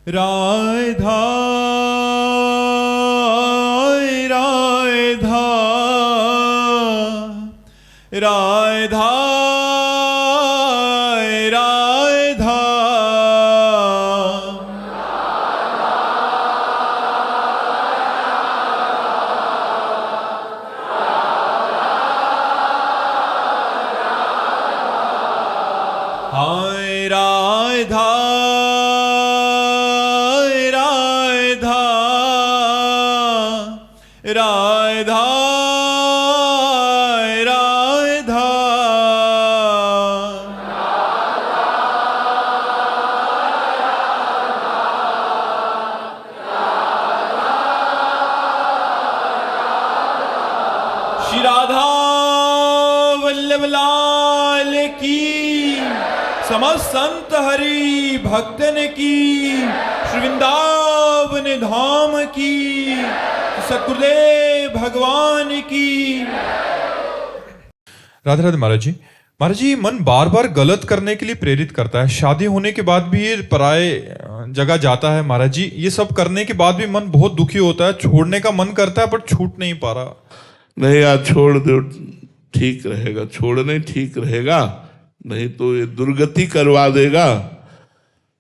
राधा राधा राधा राधा हाय राधा राधा राधा श्री राधा वल्लभ लाल की, समस्त संत हरि भक्तन की, श्री वृंदावन धाम की, सतगुरुदेव भगवान की। राधे राधे। महाराज जी मन बार बार गलत करने के लिए प्रेरित करता है। शादी होने के बाद भी ये पराए जगह जाता है। महाराज जी ये सब करने के बाद भी मन बहुत दुखी होता है, छोड़ने का मन करता है पर छूट नहीं पा रहा। नहीं यार, छोड़ दो, ठीक रहेगा। छोड़ने ठीक रहेगा, नहीं तो ये दुर्गति करवा देगा,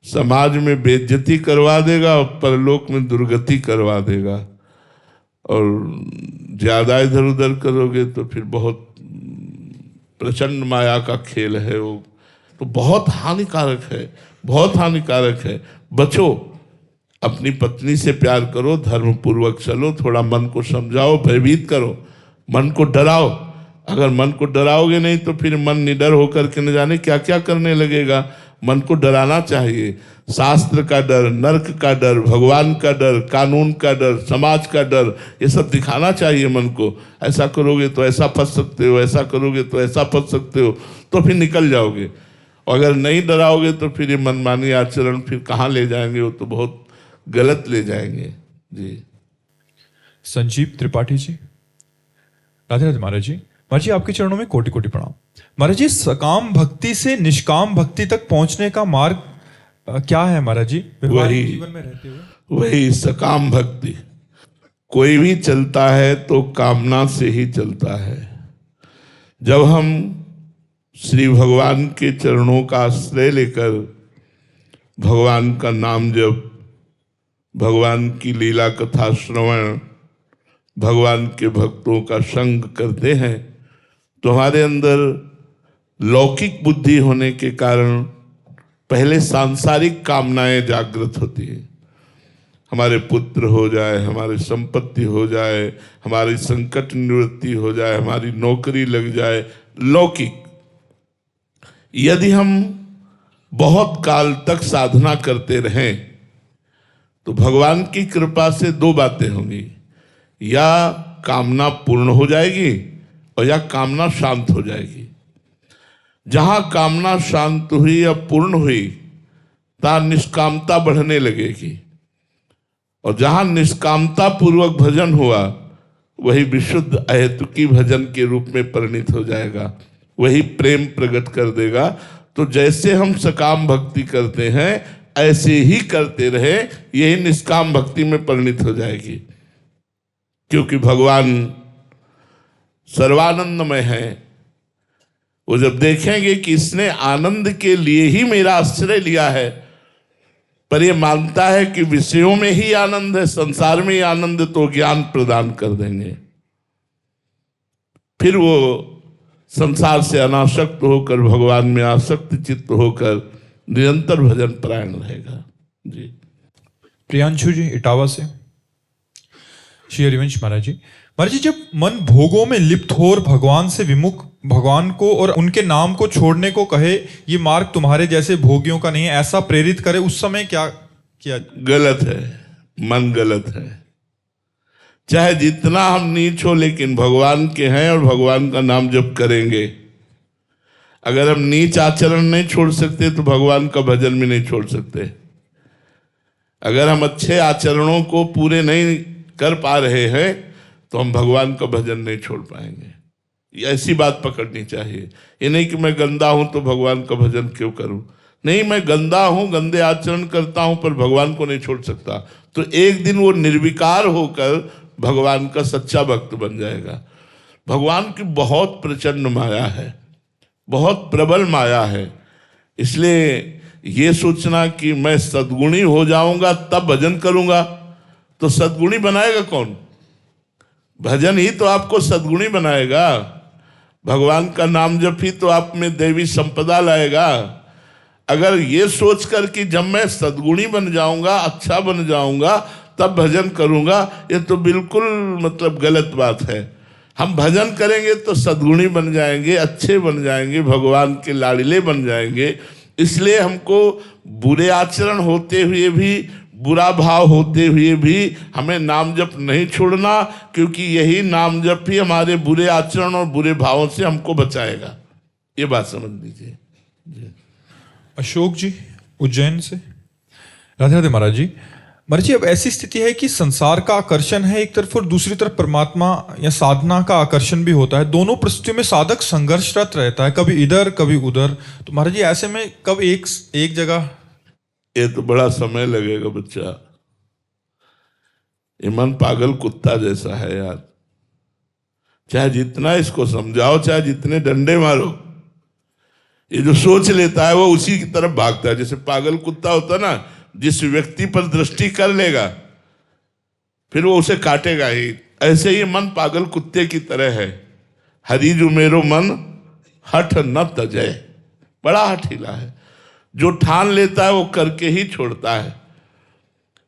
समाज में बेइज्जती करवा देगा और परलोक में दुर्गति करवा देगा। और ज़्यादा इधर उधर करोगे तो फिर बहुत प्रचंड माया का खेल है वो, तो बहुत हानिकारक है, बहुत हानिकारक है। बचो, अपनी पत्नी से प्यार करो, धर्म पूर्वक चलो, थोड़ा मन को समझाओ, भयभीत करो, मन को डराओ। अगर मन को डराओगे नहीं तो फिर मन निडर होकर के न जाने क्या क्या करने लगेगा। मन को डराना चाहिए। शास्त्र का डर, नरक का डर, भगवान का डर, कानून का डर, समाज का डर, ये सब दिखाना चाहिए मन को। ऐसा करोगे तो ऐसा फंस सकते हो, ऐसा करोगे तो ऐसा फंस सकते हो, तो फिर निकल जाओगे। और अगर नहीं डराओगे तो फिर ये मनमानी आचरण फिर कहाँ ले जाएंगे, वो तो बहुत गलत ले जाएंगे। जी। संजीव त्रिपाठी जी। राधे राधे। महाराज जी आपके चरणों में कोटि कोटि प्रणाम। महाराज जी सकाम भक्ति से निष्काम भक्ति तक पहुंचने का मार्ग क्या है महाराज जी, वही जीवन में रहते हुए? वही सकाम भक्ति। कोई भी चलता है तो कामना से ही चलता है। जब हम श्री भगवान के चरणों का आश्रय लेकर भगवान का नाम जप, भगवान की लीला कथा श्रवण, भगवान के भक्तों का संग करते हैं, तो हमारे अंदर लौकिक बुद्धि होने के कारण पहले सांसारिक कामनाएं जागृत होती हैं। हमारे पुत्र हो जाए, हमारी संपत्ति हो जाए, हमारी संकट निवृत्ति हो जाए, हमारी नौकरी लग जाए, लौकिक। यदि हम बहुत काल तक साधना करते रहें तो भगवान की कृपा से दो बातें होंगी, या कामना पूर्ण हो जाएगी और या कामना शांत हो जाएगी। जहां कामना शांत हुई या पूर्ण हुई तहां निष्कामता बढ़ने लगेगी, और जहां निष्कामता पूर्वक भजन हुआ वही विशुद्ध अहेतुकी भजन के रूप में परिणित हो जाएगा, वही प्रेम प्रकट कर देगा। तो जैसे हम सकाम भक्ति करते हैं ऐसे ही करते रहे, यही निष्काम भक्ति में परिणित हो जाएगी। क्योंकि भगवान सर्वानंदमय है। वो जब देखेंगे कि इसने आनंद के लिए ही मेरा आश्रय लिया है, पर ये मानता है कि विषयों में ही आनंद है, संसार में ही आनंद, तो ज्ञान प्रदान कर देंगे। फिर वो संसार से अनासक्त होकर भगवान में आसक्त चित्त होकर निरंतर भजन परायण रहेगा। जी। प्रियांशु जी इटावा से। श्री हरिवंश महाराज जी जब मन भोगों में लिप्त हो और भगवान से विमुख, भगवान को और उनके नाम को छोड़ने को कहे ये मार्ग तुम्हारे जैसे भोगियों का नहीं है, ऐसा प्रेरित करे, उस समय क्या किया? गलत है, मन गलत है। चाहे जितना हम नीच हो लेकिन भगवान के हैं और भगवान का नाम जप करेंगे। अगर हम नीच आचरण नहीं छोड़ सकते तो भगवान का भजन भी नहीं छोड़ सकते। अगर हम अच्छे आचरणों को पूरे नहीं कर पा रहे हैं तो हम भगवान का भजन नहीं छोड़ पाएंगे। ये ऐसी बात पकड़नी चाहिए। ये नहीं कि मैं गंदा हूं तो भगवान का भजन क्यों करूं। नहीं, मैं गंदा हूं, गंदे आचरण करता हूं, पर भगवान को नहीं छोड़ सकता, तो एक दिन वो निर्विकार होकर भगवान का सच्चा भक्त बन जाएगा। भगवान की बहुत प्रचंड माया है, बहुत प्रबल माया है। इसलिए ये सोचना कि मैं सद्गुणी हो जाऊंगा तब भजन करूंगा, तो सद्गुणी बनाएगा कौन? भजन ही तो आपको सद्गुणी बनाएगा। भगवान का नाम जप ही तो आप में देवी संपदा लाएगा। अगर ये सोचकर कि जब मैं सद्गुणी बन जाऊंगा, अच्छा बन जाऊंगा, तब भजन करूंगा, ये तो बिल्कुल मतलब गलत बात है। हम भजन करेंगे तो सद्गुणी बन जाएंगे, अच्छे बन जाएंगे, भगवान के लाडले बन जाएंगे। इसलिए हमको बुरे आचरण होते हुए भी, बुरा भाव होते हुए भी हमें नाम जप नहीं छोड़ना, क्योंकि यही नाम जप ही हमारे बुरे आचरण और बुरे भावों से हमको बचाएगा। ये बात समझ लीजिए। अशोक जी उज्जैन से। राधे राधे महाराज जी। महाराज जी, अब ऐसी स्थिति है कि संसार का आकर्षण है एक तरफ और दूसरी तरफ परमात्मा या साधना का आकर्षण भी होता है। दोनों परिस्थितियों में साधक संघर्षरत रहता है, कभी इधर कभी उधर। तो महाराज जी, ऐसे में कब एक जगह? ये तो बड़ा समय लगेगा बच्चा। ये मन पागल कुत्ता जैसा है यार, चाहे जितना इसको समझाओ, चाहे जितने डंडे मारो, ये जो सोच लेता है वो उसी की तरफ भागता है। जैसे पागल कुत्ता होता है ना, जिस व्यक्ति पर दृष्टि कर लेगा फिर वो उसे काटेगा ही, ऐसे ही मन पागल कुत्ते की तरह है। हरि जो मेरो मन हठ न तजय, बड़ा हठीला है, जो ठान लेता है वो करके ही छोड़ता है।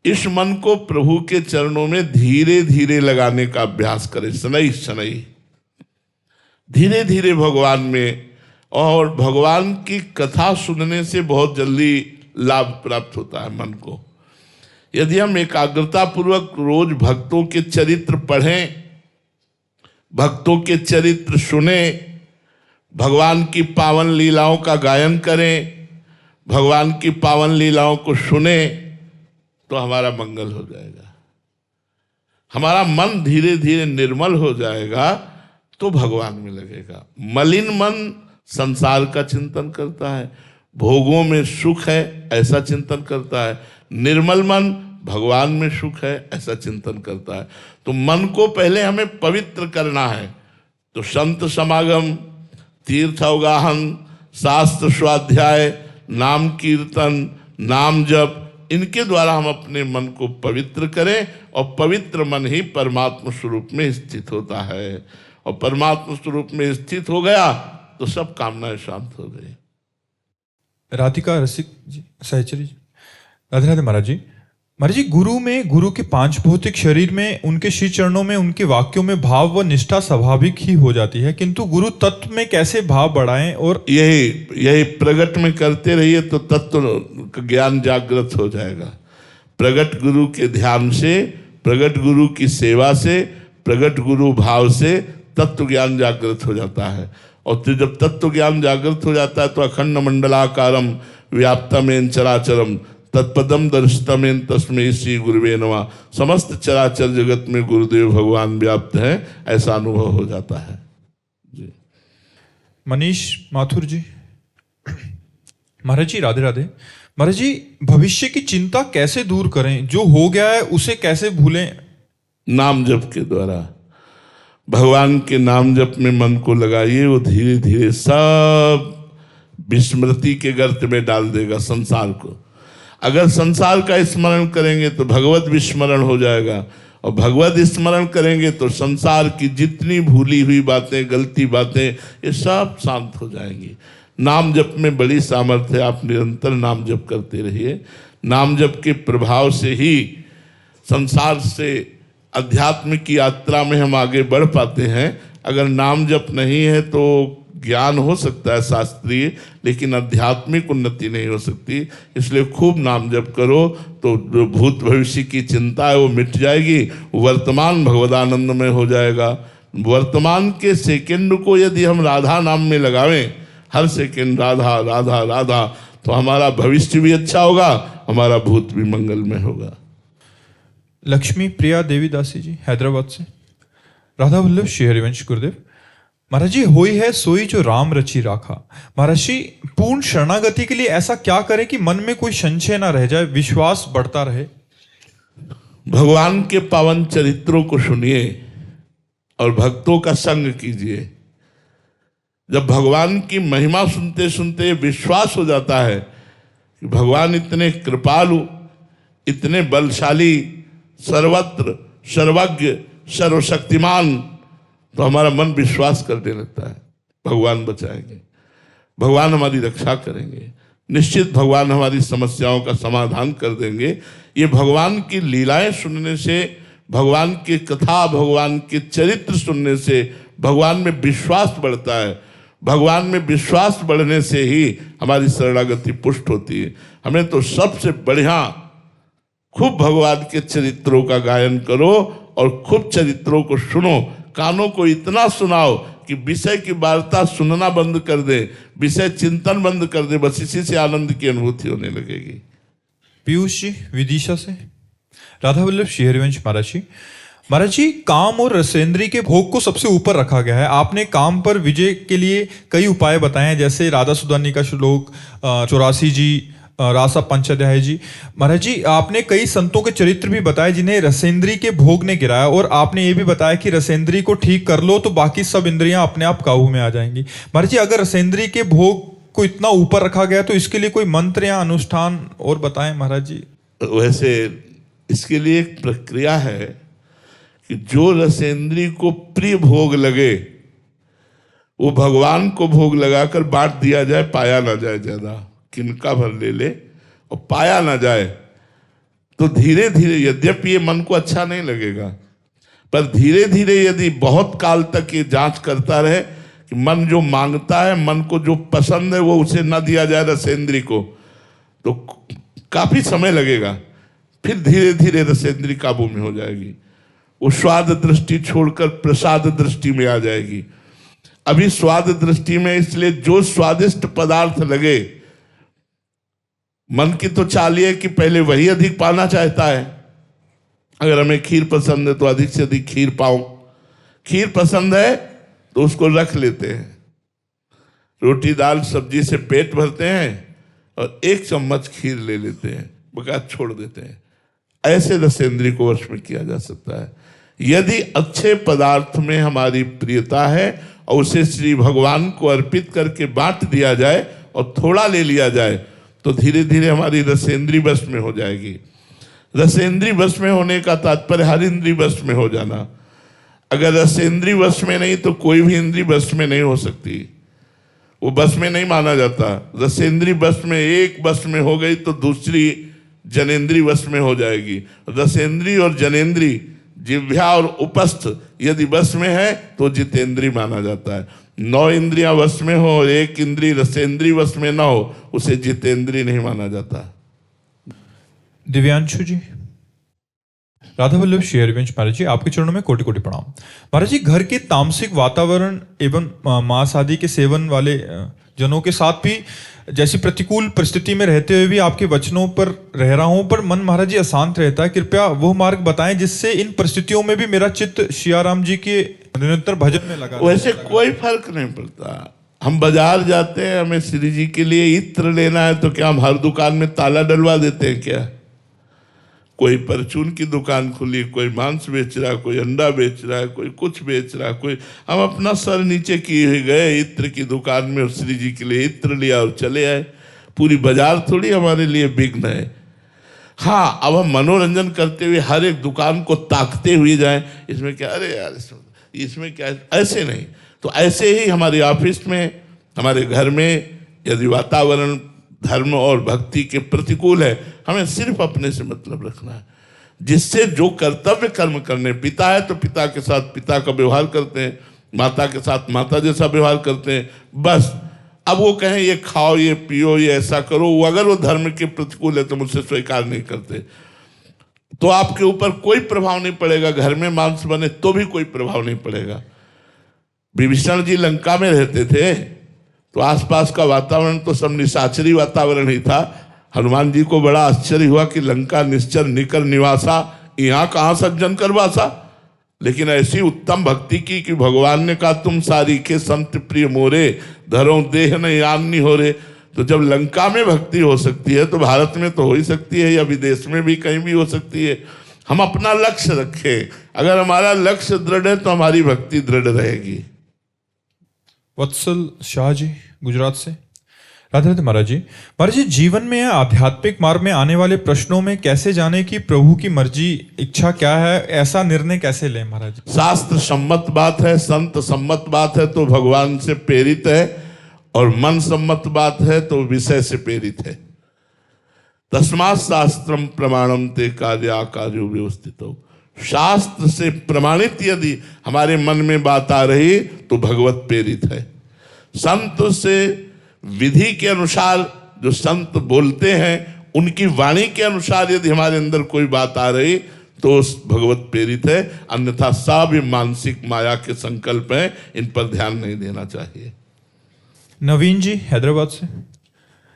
इस मन को प्रभु के चरणों में धीरे धीरे लगाने का अभ्यास करें, शनैः शनैः, धीरे धीरे भगवान में। और भगवान की कथा सुनने से बहुत जल्दी लाभ प्राप्त होता है मन को। यदि हम एकाग्रता पूर्वक रोज भक्तों के चरित्र पढ़ें, भक्तों के चरित्र सुने, भगवान की पावन लीलाओं का गायन करें, भगवान की पावन लीलाओं को सुने, तो हमारा मंगल हो जाएगा। हमारा मन धीरे धीरे निर्मल हो जाएगा तो भगवान में लगेगा। मलिन मन संसार का चिंतन करता है, भोगों में सुख है ऐसा चिंतन करता है। निर्मल मन भगवान में सुख है ऐसा चिंतन करता है। तो मन को पहले हमें पवित्र करना है। तो संत समागम, तीर्थ अवगाहन, शास्त्र स्वाध्याय, नाम कीर्तन, नाम जप, इनके द्वारा हम अपने मन को पवित्र करें, और पवित्र मन ही परमात्मा स्वरूप में स्थित होता है। और परमात्मा स्वरूप में स्थित हो गया तो सब कामनाएं शांत हो गई। राधिका रसिक जी, सहचरी जी। राधे राधे महाराज जी। महाराज जी, गुरु के 5 भौतिक शरीर में, उनके श्री चरणों में, उनके वाक्यों में भाव व निष्ठा स्वाभाविक ही हो जाती है, किंतु गुरु तत्व में कैसे भाव बढ़ाएं? और यही प्रकट में करते रहिए तो तत्व का ज्ञान जागृत हो जाएगा। प्रकट गुरु के ध्यान से, प्रकट गुरु की सेवा से, प्रकट गुरु भाव से तत्व ज्ञान जागृत हो जाता है। और फिर जब तत्व ज्ञान जागृत हो जाता है तो अखंड मंडलाकारम व्याप्तमेन चराचरम तत्पदम दर्शितमेन तस्मै श्री गुरुवे नमः, समस्त चराचर जगत में गुरुदेव भगवान व्याप्त है, ऐसा अनुभव हो जाता है जी। मनीष माथुर जी। महाराज जी राधे राधे। महाराज जी, भविष्य की चिंता कैसे दूर करें? जो हो गया है उसे कैसे भूलें? नाम जप के द्वारा, भगवान के नाम जप में मन को लगाइए, वो धीरे धीरे सब विस्मृति के गर्त में डाल देगा संसार को। अगर संसार का स्मरण करेंगे तो भगवत विस्मरण हो जाएगा, और भगवत स्मरण करेंगे तो संसार की जितनी भूली हुई बातें, गलती बातें, ये सब शांत हो जाएंगी। नाम जप में बड़ी सामर्थ्य है, आप निरंतर नाम जप करते रहिए। नाम जप के प्रभाव से ही संसार से अध्यात्म की यात्रा में हम आगे बढ़ पाते हैं। अगर नाम जप नहीं है तो ज्ञान हो सकता है शास्त्रीय, लेकिन आध्यात्मिक उन्नति नहीं हो सकती। इसलिए खूब नाम जप करो तो जो भूत भविष्य की चिंता है वो मिट जाएगी, वर्तमान भगवदानंद में हो जाएगा। वर्तमान के सेकंड को यदि हम राधा नाम में लगावें, हर सेकंड राधा राधा राधा, तो हमारा भविष्य भी अच्छा होगा, हमारा भूत भी मंगल में होगा। लक्ष्मी प्रिया देवी दासी जी, हैदराबाद से। राधा वल्लभ श्री हरिवंश गुरुदेव। महाराज जी, होई है सोई जो राम रची राखा। महाराज जी, पूर्ण शरणागति के लिए ऐसा क्या करें कि मन में कोई संशय ना रह जाए, विश्वास बढ़ता रहे? भगवान के पावन चरित्रों को सुनिए और भक्तों का संग कीजिए। जब भगवान की महिमा सुनते सुनते विश्वास हो जाता है कि भगवान इतने कृपालु, इतने बलशाली, सर्वत्र सर्वज्ञ, सर्वशक्तिमान, तो हमारा मन विश्वास करने लगता है भगवान बचाएंगे, भगवान हमारी रक्षा करेंगे, निश्चित भगवान हमारी समस्याओं का समाधान कर देंगे। ये भगवान की लीलाएं सुनने से, भगवान की कथा, भगवान के चरित्र सुनने से भगवान में विश्वास बढ़ता है। भगवान में विश्वास बढ़ने से ही हमारी शरणागति पुष्ट होती है। हमें तो सबसे बढ़िया खूब भगवान के चरित्रों का गायन करो और खूब चरित्रों को सुनो, कानों को इतना सुनाओ कि विषय की वार्ता सुनना बंद कर दे, विषय चिंतन बंद कर दे, बस इसी से आनंद की अनुभूति होने लगेगी। पीयूष जी विदिशा से। राधा वल्लभ श्री हरिवंश महाराज जी, महाराज जी, काम और रसेंद्री के भोग को सबसे ऊपर रखा गया है। आपने काम पर विजय के लिए कई उपाय बताए हैं, जैसे राधा सुदानी का श्लोक 84 जी, रासा पंचाध्याय जी। महाराज जी, आपने कई संतों के चरित्र भी बताए जिन्हें रसेंद्री के भोग ने गिराया, और आपने ये भी बताया कि रसेंद्री को ठीक कर लो तो बाकी सब इंद्रियां अपने आप काबू में आ जाएंगी। महाराज जी, अगर रसेंद्री के भोग को इतना ऊपर रखा गया तो इसके लिए कोई मंत्र या अनुष्ठान और बताएं महाराज जी। वैसे इसके लिए एक प्रक्रिया है कि जो रसेंद्री को प्रिय भोग लगे वो भगवान को भोग लगाकर बांट दिया जाए, पाया ना जाए ज्यादा, किनका भर ले ले और पाया ना जाए। तो धीरे धीरे, यद्यपि ये मन को अच्छा नहीं लगेगा, पर धीरे धीरे यदि बहुत काल तक ये जांच करता रहे कि मन जो मांगता है, मन को जो पसंद है वो उसे ना दिया जाए रसेंद्री को, तो काफी समय लगेगा। फिर धीरे धीरे रसेंद्री काबू में हो जाएगी, वो स्वाद दृष्टि छोड़कर प्रसाद दृष्टि में आ जाएगी। अभी स्वाद दृष्टि में, इसलिए जो स्वादिष्ट पदार्थ लगे, मन की तो चाल है कि पहले वही अधिक पाना चाहता है। अगर हमें खीर पसंद है तो अधिक से अधिक खीर पाओ, खीर पसंद है तो उसको रख लेते हैं, रोटी दाल सब्जी से पेट भरते हैं और एक चम्मच खीर ले लेते हैं, बकाया छोड़ देते हैं। ऐसे रसेंद्री को वश में किया जा सकता है। यदि अच्छे पदार्थ में हमारी प्रियता है और उसे श्री भगवान को अर्पित करके बांट दिया जाए और थोड़ा ले लिया जाए, तो धीरे धीरे हमारी रसेंद्री वश में हो जाएगी। रसेंद्री वश में होने का तात्पर्य हर इंद्री वश में हो जाना। अगर रसेंद्री वश में नहीं तो कोई भी इंद्री वश में नहीं हो सकती, वो वश में नहीं माना जाता। रसेंद्री वश में एक वश में हो गई तो दूसरी जनेन्द्री वश में हो जाएगी। रसेंद्री और जनेन्द्री, जिह्वा और उपस्थ यदि वश में है तो जितेंद्री माना जाता है। 9 इंद्रियां वश में हो और एक इंद्री रसेंद्री वश में ना हो, उसे जितेंद्री नहीं माना जाता। दिव्यांशु जी। राधा वल्लभ श्री हरिवंश महाराज जी, आपके चरणों में कोटि कोटि प्रणाम। महाराज जी, घर के तामसिक वातावरण एवं मांस आदि के सेवन वाले जनों के साथ भी जैसी प्रतिकूल परिस्थिति में रहते हुए भी आपके वचनों पर रह रहा हूं, पर मन महाराज जी अशांत रहता है। कृपया वो मार्ग बताएं जिससे इन परिस्थितियों में भी मेरा चित्त सियाराम जी के निरंतर भजन में लगा। वैसे कोई फर्क नहीं पड़ता। हम बाजार जाते हैं, हमें श्री जी के लिए इत्र लेना है तो क्या हम हर दुकान में ताला डलवा देते हैं क्या? कोई परचून की दुकान खुली, कोई मांस बेच रहा, कोई अंडा बेच रहा है, कोई कुछ बेच रहा, कोई, हम अपना सर नीचे किए हुए गए इत्र की दुकान में और श्री जी के लिए इत्र लिया और चले आए। पूरी बाजार थोड़ी हमारे लिए विघ्न है। हाँ, अब हम मनोरंजन करते हुए हर एक दुकान को ताकते हुए जाएं, इसमें क्या, अरे यार इसमें क्या, ऐसे नहीं। तो ऐसे ही हमारे ऑफिस में, हमारे घर में यदि वातावरण धर्म और भक्ति के प्रतिकूल है, हमें सिर्फ अपने से मतलब रखना है, जिससे जो कर्तव्य कर्म करने, पिता है तो पिता के साथ पिता का व्यवहार करते हैं, माता के साथ माता जैसा व्यवहार करते हैं, बस। अब वो कहें ये खाओ, ये पियो, ये ऐसा करो, वो अगर वो धर्म के प्रतिकूल है तो मुझसे स्वीकार नहीं करते, तो आपके ऊपर कोई प्रभाव नहीं पड़ेगा। घर में मांस बने तो भी कोई प्रभाव नहीं पड़ेगा। विभीषण जी लंका में रहते थे तो आसपास का वातावरण तो सब निशाचरी वातावरण ही था। हनुमान जी को बड़ा आश्चर्य हुआ कि लंका निश्चर निकर निवासा, यहाँ कहाँ सज्जन कर वासा। लेकिन ऐसी उत्तम भक्ति की कि भगवान ने कहा तुम सारी के संत प्रिय मोरे, धरो देह न यानी हो रे। तो जब लंका में भक्ति हो सकती है तो भारत में तो हो ही सकती है, या विदेश में भी कहीं भी हो सकती है। हम अपना लक्ष्य रखें, अगर हमारा लक्ष्य दृढ़ है तो हमारी भक्ति दृढ़ रहेगी। वत्सल शाह जी गुजरात से। राधे राधे महाराज जी। महाराज जी, जीवन में या आध्यात्मिक मार्ग में आने वाले प्रश्नों में कैसे जाने कि प्रभु की मर्जी इच्छा क्या है, ऐसा निर्णय कैसे लें महाराज जी? शास्त्र सम्मत बात है, संत सम्मत बात है तो भगवान से प्रेरित है, और मन सम्मत बात है तो विषय से प्रेरित है। तस्मात् शास्त्रम प्रमाणम ते कार्या कार्यो व्यवस्थित हो। शास्त्र से प्रमाणित यदि हमारे मन में बात आ रही तो भगवत प्रेरित है। संत से विधि के अनुसार जो संत बोलते हैं उनकी वाणी के अनुसार यदि हमारे अंदर कोई बात आ रही तो भगवत प्रेरित है, अन्यथा सब मानसिक माया के संकल्प हैं, इन पर ध्यान नहीं देना चाहिए। नवीन जी हैदराबाद से।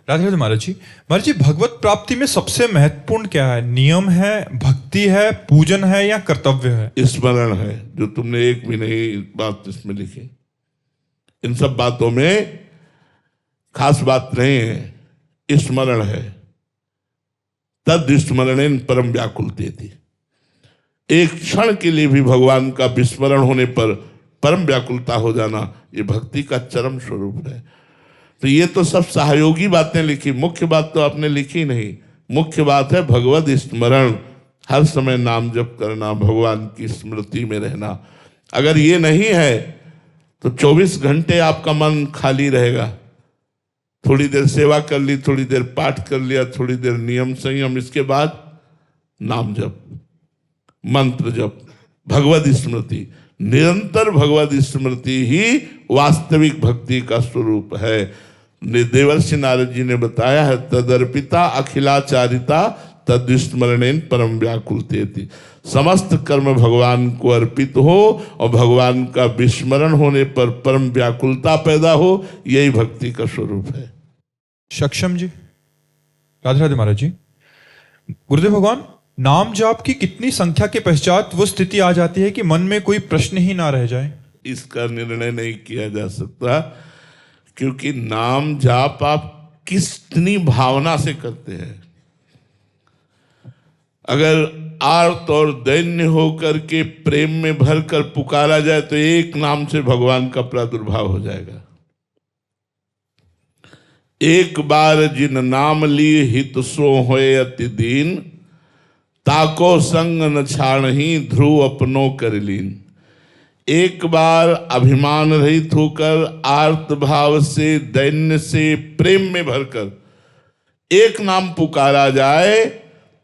राधे राधे महाराज जी। महाराज जी, भगवत प्राप्ति में सबसे महत्वपूर्ण क्या है? नियम है, भक्ति है, पूजन है या कर्तव्य है? स्मरण है, जो तुमने एक भी नहीं बात इसमें लिखी। इन सब बातों में खास बात नहीं है, स्मरण है। तद स्मरणेन परम व्याकुलते थी। एक क्षण के लिए भी भगवान का विस्मरण होने पर परम व्याकुलता हो जाना, ये भक्ति का चरम स्वरूप है। तो ये तो सब सहयोगी बातें लिखी, मुख्य बात तो आपने लिखी नहीं। मुख्य बात है भगवत स्मरण, हर समय नाम जप करना, भगवान की स्मृति में रहना। अगर ये नहीं है तो 24 घंटे आपका मन खाली रहेगा। थोड़ी देर सेवा कर ली, थोड़ी देर पाठ कर लिया, थोड़ी देर नियम संयम, इसके बाद नाम जप, मंत्र जप, भगवत स्मृति। निरंतर भगवत स्मृति ही वास्तविक भक्ति का स्वरूप है। देवर्षि नारद जी ने बताया है, तदर्पिता अखिलाचारिता तद स्मरणेन परम व्याकुलते थी। समस्त कर्म भगवान को अर्पित हो और भगवान का विस्मरण होने पर परम व्याकुलता पैदा हो, यही भक्ति का स्वरूप है। सक्षम जी। राधे राधे महाराज जी। गुरुदेव भगवान, नाम जाप की कितनी संख्या के पश्चात वो स्थिति आ जाती है कि मन में कोई प्रश्न ही ना रह जाए? इसका निर्णय नहीं किया जा सकता, क्योंकि नाम जाप आप कितनी भावना से करते हैं। अगर आर्त और दैन्य होकर के प्रेम में भरकर पुकारा जाए तो एक नाम से भगवान का प्रादुर्भाव हो जाएगा। एक बार जिन नाम लिए हित सो होए अति दीन, ताको संग न छाड़ही ध्रुव अपनो कर लीन। एक बार अभिमान रहित होकर आर्त भाव से, दैन्य से, प्रेम में भरकर एक नाम पुकारा जाए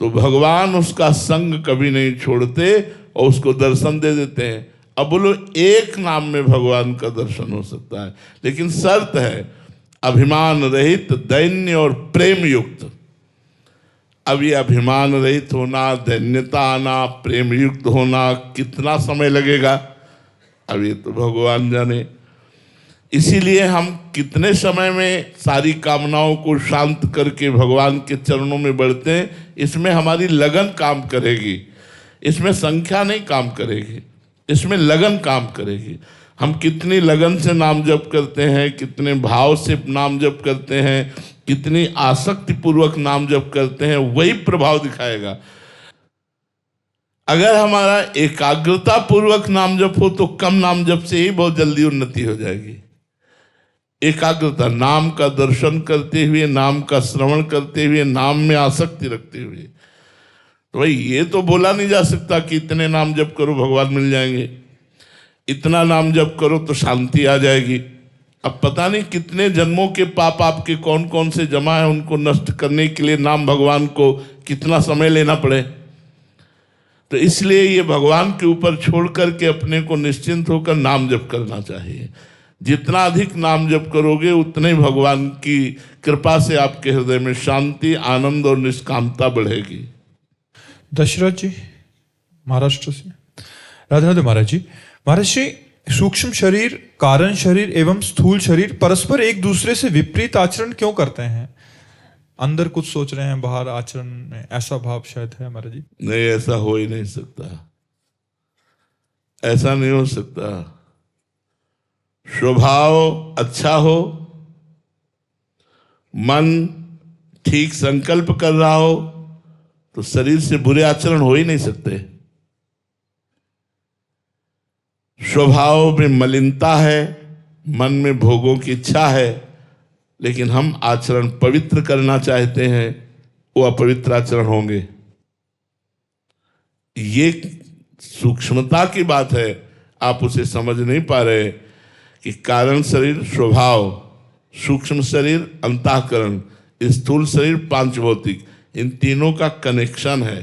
तो भगवान उसका संग कभी नहीं छोड़ते और उसको दर्शन दे देते हैं। अब बोलो, एक नाम में भगवान का दर्शन हो सकता है, लेकिन शर्त है अभिमान रहित, दैन्य और प्रेम युक्त। अब ये अभिमान रहित होना, दैन्यता आना, प्रेम युक्त होना कितना समय लगेगा, अब ये तो भगवान जाने। इसीलिए हम कितने समय में सारी कामनाओं को शांत करके भगवान के चरणों में बढ़ते हैं, इसमें हमारी लगन काम करेगी। इसमें संख्या नहीं काम करेगी, इसमें लगन काम करेगी। हम कितनी लगन से नाम जप करते हैं, कितने भाव से नाम जप करते हैं, कितनी आसक्ति पूर्वक नाम जप करते हैं, वही प्रभाव दिखाएगा। अगर हमारा एकाग्रता पूर्वक नाम जप हो तो कम नाम जप से ही बहुत जल्दी उन्नति हो जाएगी। एकाग्रता, नाम का दर्शन करते हुए, नाम का श्रवण करते हुए, नाम में आसक्ति रखते हुए। तो भाई ये तो बोला नहीं जा सकता कि इतने नाम जप करो भगवान मिल जाएंगे, इतना नाम जप करो तो शांति आ जाएगी। अब पता नहीं कितने जन्मों के पाप आपके कौन कौन से जमा है, उनको नष्ट करने के लिए नाम भगवान को कितना समय लेना पड़े। तो इसलिए ये भगवान के ऊपर छोड़ करके अपने को निश्चिंत होकर नाम जप करना चाहिए। जितना अधिक नाम जप करोगे उतने भगवान की कृपा से आपके हृदय में शांति, आनंद और निष्कामता बढ़ेगी। दशरथ जी महाराष्ट्र से। राधे राधे महाराज जी। महाराज जी, सूक्ष्म शरीर, कारण शरीर एवं स्थूल शरीर परस्पर एक दूसरे से विपरीत आचरण क्यों करते हैं? अंदर कुछ सोच रहे हैं, बाहर आचरण में ऐसा भाव शायद है महाराज जी। नहीं, ऐसा हो ही नहीं सकता। ऐसा नहीं हो सकता। स्वभाव अच्छा हो, मन ठीक संकल्प कर रहा हो, तो शरीर से बुरे आचरण हो ही नहीं सकते। स्वभाव में मलिनता है, मन में भोगों की इच्छा है, लेकिन हम आचरण पवित्र करना चाहते हैं, वो अपवित्र आचरण होंगे। ये सूक्ष्मता की बात है, आप उसे समझ नहीं पा रहे कि कारण शरीर स्वभाव, सूक्ष्म शरीर अंतःकरण, स्थूल शरीर पांच भौतिक, इन तीनों का कनेक्शन है।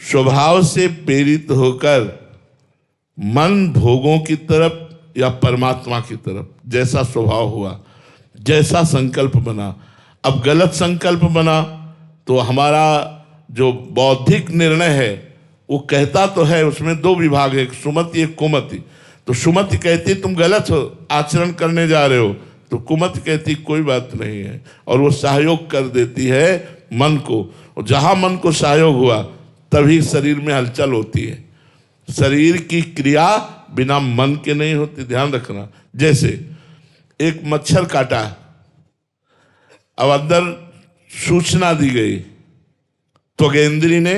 स्वभाव से प्रेरित होकर मन भोगों की तरफ या परमात्मा की तरफ, जैसा स्वभाव हुआ, जैसा संकल्प बना। अब गलत संकल्प बना तो हमारा जो बौद्धिक निर्णय है वो कहता तो है, उसमें दो विभाग है, एक सुमति एक कुमति। तो सुमति कहती तुम गलत हो, आचरण करने जा रहे हो, तो कुमति कहती कोई बात नहीं है, और वो सहयोग कर देती है मन को। और जहां मन को सहयोग हुआ तभी शरीर में हलचल होती है। शरीर की क्रिया बिना मन के नहीं होती, ध्यान रखना। जैसे एक मच्छर काटा, अब अंदर सूचना दी गई, त्वगेंद्री ने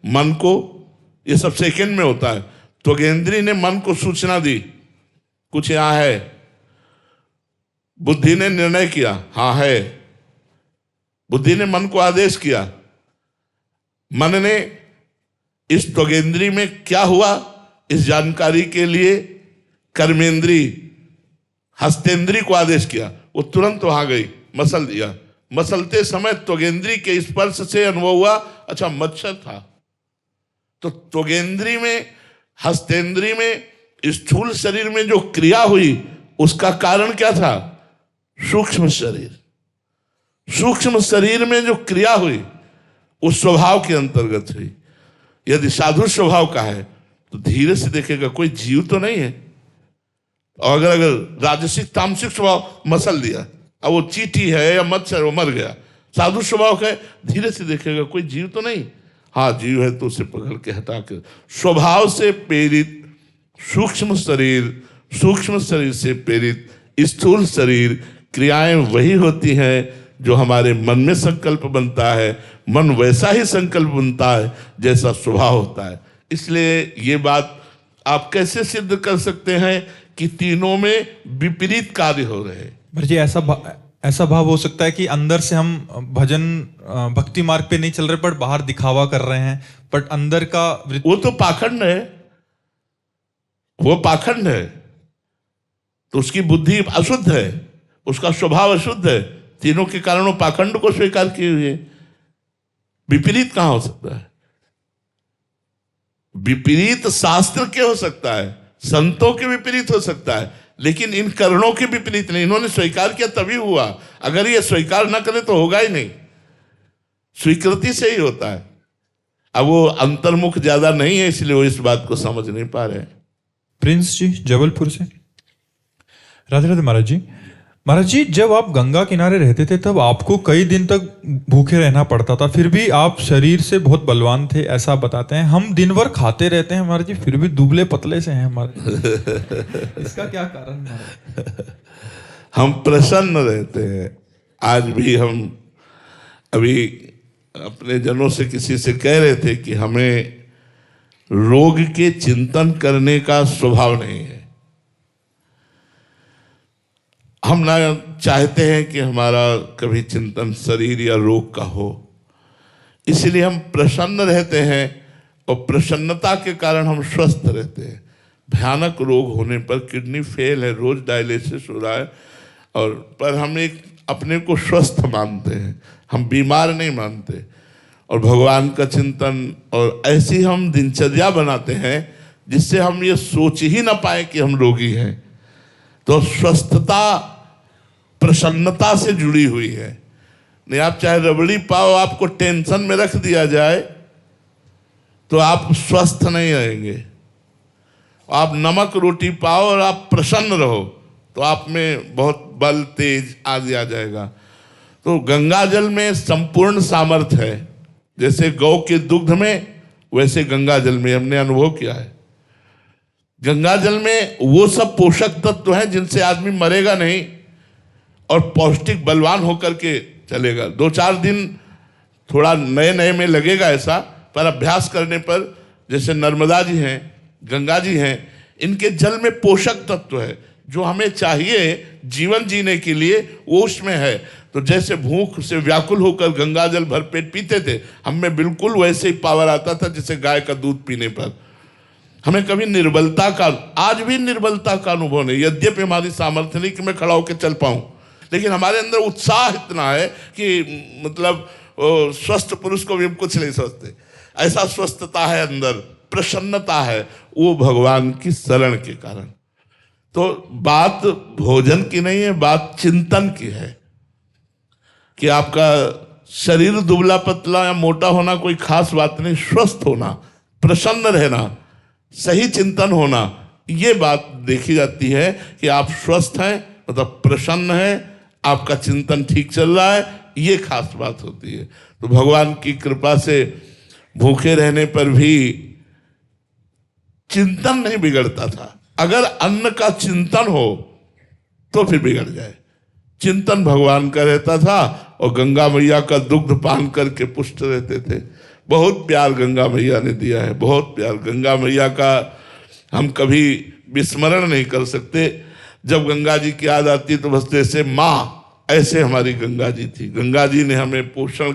मन को, ये सब सेकंड में होता है, त्वगेंद्री ने मन को सूचना दी कुछ यहां है, बुद्धि ने निर्णय किया हाँ है, बुद्धि ने मन को आदेश किया, मन ने इस त्वगेंद्री में क्या हुआ इस जानकारी के लिए कर्मेंद्री हस्तेंद्री को आदेश किया, वो तुरंत वहां गई, मसल दिया। मसलते समय त्वगेंद्री के स्पर्श से अनुभव हुआ अच्छा मच्छर था। तो त्वगेंद्री में, हस्तेंद्री में, स्थूल शरीर में जो क्रिया हुई उसका कारण क्या था? सूक्ष्म शरीर। सूक्ष्म शरीर में जो क्रिया हुई उस स्वभाव के अंतर्गत हुई। यदि साधु स्वभाव का है तो धीरे से देखेगा कोई जीव तो नहीं है, और अगर राजसिक तामसिक स्वभाव मसल दिया, अब वो चींटी है या मच्छर, वो मर गया। साधु स्वभाव का है, धीरे से देखेगा कोई जीव तो नहीं, हाँ जीव है तो उसे पकड़ के हटा कर। स्वभाव से प्रेरित सूक्ष्म शरीर, सूक्ष्म शरीर से प्रेरित स्थूल शरीर, क्रियाएं वही होती हैं जो हमारे मन में संकल्प बनता है। मन वैसा ही संकल्प बनता है जैसा स्वभाव होता है। इसलिए ये बात आप कैसे सिद्ध कर सकते हैं कि तीनों में विपरीत कार्य हो रहे हैं? जी ऐसा भाव हो सकता है कि अंदर से हम भजन भक्ति मार्ग पे नहीं चल रहे, पर बाहर दिखावा कर रहे हैं, बट अंदर का वो तो पाखंड है, वो पाखंड है, तो उसकी बुद्धि अशुद्ध है, उसका स्वभाव अशुद्ध है। तीनों के कारण वो पाखंड को स्वीकार किए हुए। विपरीत कहां हो सकता है? विपरीत शास्त्र के हो सकता है, संतों के विपरीत हो सकता है, लेकिन इन करणों के विपरीत नहीं। इन्होंने स्वीकार किया तभी हुआ, अगर ये स्वीकार ना करे तो होगा ही नहीं। स्वीकृति से ही होता है। अब वो अंतर्मुख ज्यादा नहीं है, इसलिए वो इस बात को समझ नहीं पा रहे हैं। प्रिंस जी जबलपुर से। राधे राधे महाराज जी। महाराज जी, जब आप गंगा किनारे रहते थे तब आपको कई दिन तक भूखे रहना पड़ता था, फिर भी आप शरीर से बहुत बलवान थे, ऐसा बताते हैं। हम दिन भर खाते रहते हैं महाराज जी, फिर भी दुबले पतले से हैं हमारे। इसका क्या कारण है? हम प्रसन्न रहते हैं। आज भी हम अभी अपने जनों से किसी से कह रहे थे कि हमें रोग के चिंतन करने का स्वभाव नहीं है। हम ना चाहते हैं कि हमारा कभी चिंतन शरीर या रोग का हो, इसलिए हम प्रसन्न रहते हैं, और प्रसन्नता के कारण हम स्वस्थ रहते हैं। भयानक रोग होने पर किडनी फेल है, रोज डायलिसिस हो रहा है, और पर हम एक अपने को स्वस्थ मानते हैं, हम बीमार नहीं मानते। और भगवान का चिंतन और ऐसी हम दिनचर्या बनाते हैं जिससे हम ये सोच ही ना पाए कि हम रोगी हैं। तो स्वस्थता प्रसन्नता से जुड़ी हुई है। नहीं, आप चाहे रबड़ी पाओ, आपको टेंशन में रख दिया जाए तो आप स्वस्थ नहीं रहेंगे। आप नमक रोटी पाओ और आप प्रसन्न रहो तो आप में बहुत बल तेज आदि आ जाएगा। तो गंगा जल में संपूर्ण सामर्थ्य है। जैसे गौ के दुग्ध में, वैसे गंगा जल में हमने अनुभव किया है। गंगा जल में वो सब पोषक तत्व हैं जिनसे आदमी मरेगा नहीं और पौष्टिक बलवान होकर के चलेगा। 2-4 दिन थोड़ा नए नए में लगेगा ऐसा, पर अभ्यास करने पर, जैसे नर्मदा जी हैं, गंगा जी हैं, इनके जल में पोषक तत्व है जो हमें चाहिए जीवन जीने के लिए, वो उसमें है। तो जैसे भूख से व्याकुल होकर गंगा जल भरपेट पीते थे, हम में बिल्कुल वैसे ही पावर आता था जैसे गाय का दूध पीने पर। हमें कभी निर्बलता का, आज भी निर्बलता का अनुभव नहीं, यद्यपि हमारी सामर्थ्य नहीं कि मैं खड़ा होकर चल पाऊं, लेकिन हमारे अंदर उत्साह इतना है कि मतलब स्वस्थ पुरुष को भी हम कुछ नहीं सोचते, ऐसा स्वस्थता है अंदर, प्रसन्नता है, वो भगवान की शरण के कारण। तो बात भोजन की नहीं है, बात चिंतन की है कि आपका शरीर दुबला पतला या मोटा होना कोई खास बात नहीं, स्वस्थ होना, प्रसन्न रहना, सही चिंतन होना, ये बात देखी जाती है कि आप स्वस्थ हैं, मतलब प्रसन्न हैं, आपका चिंतन ठीक चल रहा है, ये खास बात होती है। तो भगवान की कृपा से भूखे रहने पर भी चिंतन नहीं बिगड़ता था। अगर अन्न का चिंतन हो तो फिर बिगड़ जाए। चिंतन भगवान का रहता था और गंगा मैया का दुग्ध पान करके पुष्ट रहते थे। बहुत प्यार गंगा मैया ने दिया है, बहुत प्यार। गंगा मैया का हम कभी विस्मरण नहीं कर सकते। जब गंगा जी की याद आती तो बस जैसे माँ, ऐसे हमारी गंगा जी थी। गंगा जी ने हमें पोषण,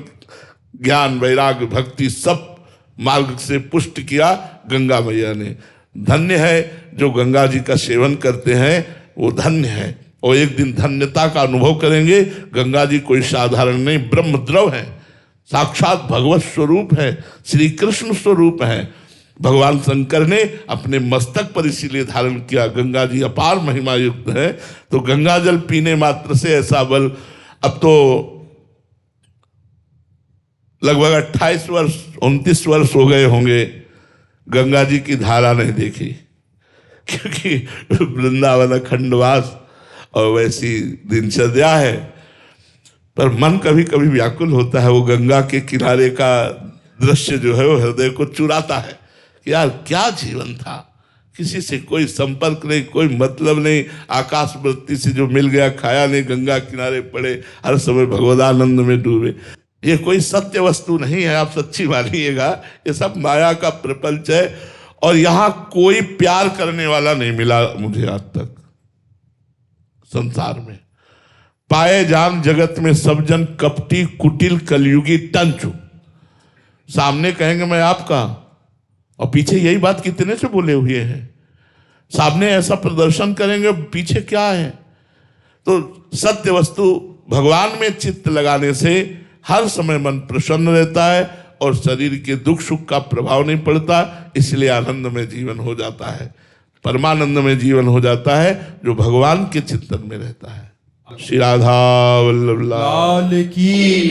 ज्ञान, वैराग्य, भक्ति सब मार्ग से पुष्ट किया गंगा मैया ने। धन्य है जो गंगा जी का सेवन करते हैं, वो धन्य है और एक दिन धन्यता का अनुभव करेंगे। गंगा जी कोई साधारण नहीं, ब्रह्मद्रव है, साक्षात भगवत स्वरूप है, श्री कृष्ण स्वरूप है। भगवान शंकर ने अपने मस्तक पर इसीलिए धारण किया। गंगा जी अपार महिमा युक्त है। तो गंगा जल पीने मात्र से ऐसा बल, अब तो लगभग 28 वर्ष 29 वर्ष हो गए होंगे गंगा जी की धारा नहीं देखी, क्योंकि वृंदावन खंडवास और वैसी दिनचर्या है। पर मन कभी कभी व्याकुल होता है। वो गंगा के किनारे का दृश्य जो है वो हृदय को चुराता है कि यार क्या जीवन था, किसी से कोई संपर्क नहीं, कोई मतलब नहीं, आकाश वृत्ति से जो मिल गया खाया नहीं, गंगा किनारे पड़े, हर समय भगवदानंद में डूबे। ये कोई सत्य वस्तु नहीं है, आप सच्ची मानिएगा, ये सब माया का प्रपंच है। और यहां कोई प्यार करने वाला नहीं मिला मुझे आज तक संसार में। पाए जान जगत में सब जन कपटी कुटिल कलयुगी टंचु। सामने कहेंगे मैं आपका, और पीछे यही बात कितने से बोले हुए हैं। सामने ऐसा प्रदर्शन करेंगे, पीछे क्या है। तो सत्य वस्तु भगवान में चित्त लगाने से हर समय मन प्रसन्न रहता है और शरीर के दुख सुख का प्रभाव नहीं पड़ता, इसलिए आनंद में जीवन हो जाता है, परमानंद में जीवन हो जाता है जो भगवान के चिंतन में रहता है। श्री राधा वल्लभ लाल की।